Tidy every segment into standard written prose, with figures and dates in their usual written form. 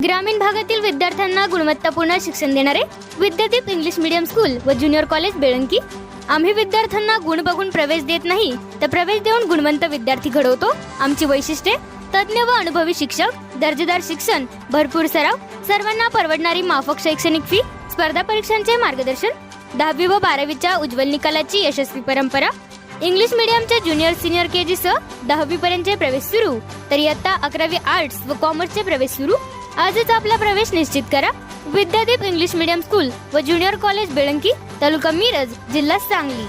ग्रामीण भागातील विद्यार्थ्यांना गुणवत्तापूर्ण शिक्षण देणारे विद्यादीप इंग्लिश मीडियम स्कूल व ज्युनियर कॉलेज बेळंकी। आम्ही विद्यार्थ्यांना गुण बघून प्रवेश देत नाही, तर प्रवेश देऊन गुणवंत विद्यार्थी घडवतो। आमची वैशिष्ट्ये: तज्ञ व अनुभवी शिक्षक, दर्जेदार शिक्षण, भरपूर सराव, सर्वांना परवडणारी माफक शैक्षणिक फी, स्पर्धा परीक्षांचे मार्गदर्शन, 10वी व 12वीच्या उज्ज्वल निकालाची यशस्वी परंपरा, इंग्लिश मीडियमच्या ज्युनियर सिनियर केजी सह 10वी पर्यंतचे प्रवेश सुरू, तर इयत्ता 11वी आर्ट्स व कॉमर्सचे प्रवेश सुरू। आजच आपला प्रवेश निश्चित करा। विद्यादीप इंग्लिश मीडियम स्कूल व ज्युनियर कॉलेज बेळंकी, तालुका मिरज, जिल्हा सांगली।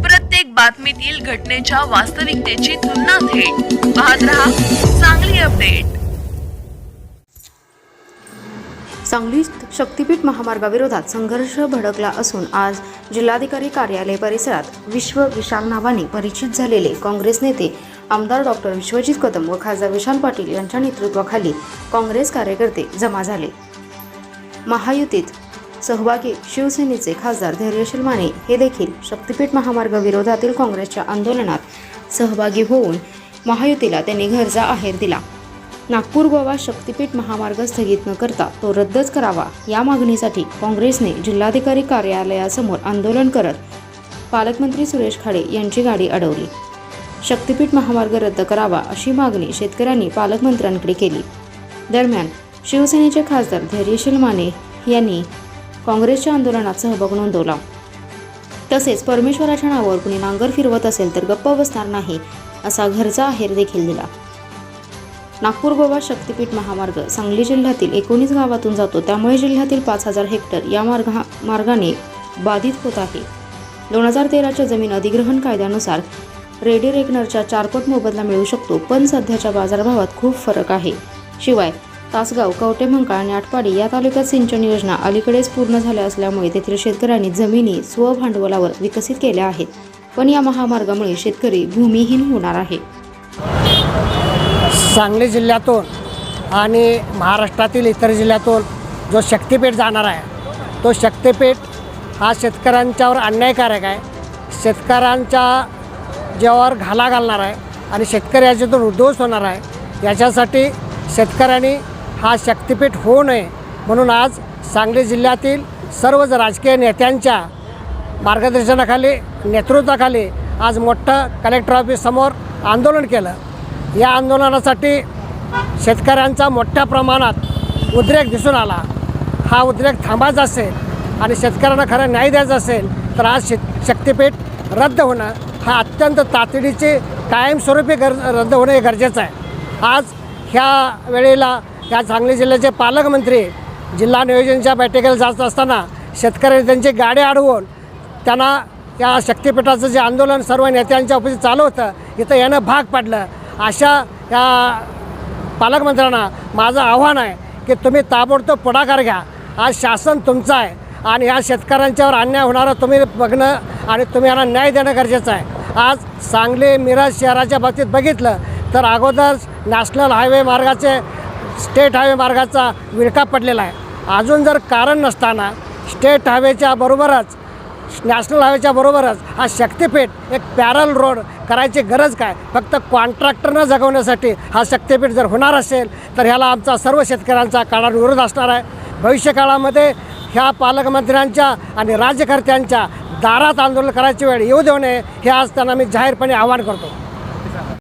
प्रत्येक बातमीतील घटनेच्या वास्तविकतेची तुलना थेट पाहत रहा सांगली अपडेट। सांगलीत शक्तीपीठ महामार्गाविरोधात संघर्ष भडकला असून आज जिल्हाधिकारी कार्यालय परिसरात विश्व विशाल नावाने परिचित झालेले काँग्रेस नेते आमदार डॉक्टर विश्वजित कदम व खासदार विशाल पाटील यांच्या नेतृत्वाखाली काँग्रेस कार्यकर्ते जमा झाले। महायुतीत सहभागी शिवसेनेचे खासदार धैर्यशील माने हे देखील शक्तीपीठ महामार्गाविरोधातील काँग्रेसच्या आंदोलनात सहभागी होऊन महायुतीला त्यांनी घरचा आहेर दिला। नागपूर गोवा शक्तीपीठ महामार्ग स्थगित न करता तो रद्दच करावा या मागणीसाठी काँग्रेसने जिल्हाधिकारी कार्यालयासमोर आंदोलन करत पालकमंत्री सुरेश खाडे यांची गाडी अडवली। शक्तीपीठ महामार्ग रद्द करावा अशी मागणी शेतकऱ्यांनी पालकमंत्र्यांकडे केली। दरम्यान शिवसेनेचे खासदार धैर्यशील माने यांनी काँग्रेसच्या आंदोलनात सहभाग नोंदवला। तसेच परमेश्वराच्या नावावर कुणी नांगर फिरवत असेल तर गप्प बसणार नाही असा घरचा आहेर देखील दिला। नागपूर गोवा शक्तीपीठ महामार्ग सांगली जिल्ह्यातील 19 गावातून जातो, त्यामुळे जिल्ह्यातील 5000 हेक्टर या मार्गाने बाधित होत आहे। 2013च्या जमीन अधिग्रहण कायद्यानुसार रेडी रेकनरच्या 4 पट मोबदला मिळू शकतो, पण सध्याच्या बाजारभावात खूप फरक आहे। शिवाय तासगाव, कवटेमंका आणि आटपाडी या तालुक्यात सिंचन योजना अलीकडेच पूर्ण झाल्या असल्यामुळे तेथील शेतकऱ्यांनी जमिनी स्वभांडवलावर विकसित केल्या आहेत, पण या महामार्गामुळे शेतकरी भूमिहीन होणार आहे। सांगली जिल्ह्यातून आणि महाराष्ट्रातील इतर जिल्ह्यातून जो शक्तीपीठ जाणार आहे तो शक्तीपीठ हा शेतकऱ्यांच्यावर अन्यायकारक आहे, शेतकऱ्यांच्या जीवावर घाला घालणार आहे आणि शेतकरी याच्यातून उद्ध्वस्त होणार आहे। याच्यासाठी शेतकऱ्यांनी हा शक्तीपीठ होऊ नये म्हणून आज सांगली जिल्ह्यातील सर्वच राजकीय नेत्यांच्या मार्गदर्शनाखाली, नेतृत्वाखाली आज मोठं कलेक्टर ऑफिससमोर आंदोलन केलं। या आंदोलनासाठी शेतकऱ्यांचा मोठ्या प्रमाणात उद्रेक दिसून आला। हा उद्रेक थांबायचा असेल आणि शेतकऱ्यांना खरा न्याय द्यायचा असेल तर आज शक्तीपीठ रद्द होणं हा अत्यंत तातडीचे कायमस्वरूपी रद्द होणं हे गरजेचं आहे। आज ह्या वेळेला या सांगली जिल्ह्याचे पालकमंत्री जिल्हा नियोजनच्या बैठकीला जात असताना शेतकऱ्यांनी त्यांची गाडी अडवून त्यांना या शक्तीपीठाचं जे आंदोलन सर्व नेत्यांच्या उपस्थित चालू होतं इथं येणं भाग पडलं। अशा या पालकमंत्र्यांना माझं आव्हान आहे की तुम्ही ताबडतोब पुढाकार घ्या। आज शासन तुमचं आहे आणि या शेतकऱ्यांच्यावर अन्याय होणारा तुम्ही बघणं आणि तुम्ही यांना न्याय देणं गरजेचं आहे। आज सांगली मिरज शहराच्या बाबतीत बघितलं तर अगोदर नॅशनल हायवे मार्गाचे स्टेट हायवे मार्गाचा विळखा पडलेला आहे। अजून जर कारण नसताना स्टेट हायवेच्या बरोबरच नॅशनल हायवेच्या बरोबरच हा शक्तीपीठ एक पॅरल रोड करायची गरज काय? फक्त कॉन्ट्रॅक्टरनं जगवण्यासाठी हा शक्तीपीठ जर होणार असेल तर ह्याला आमचा सर्व शेतकऱ्यांचा काळा विरोध असणार आहे। भविष्यकाळामध्ये ह्या पालकमंत्र्यांच्या आणि राज्यकर्त्यांच्या दारात आंदोलन करायची वेळ येऊ देऊ नये हे आज त्यांना मी जाहीरपणे आवाहन करतो।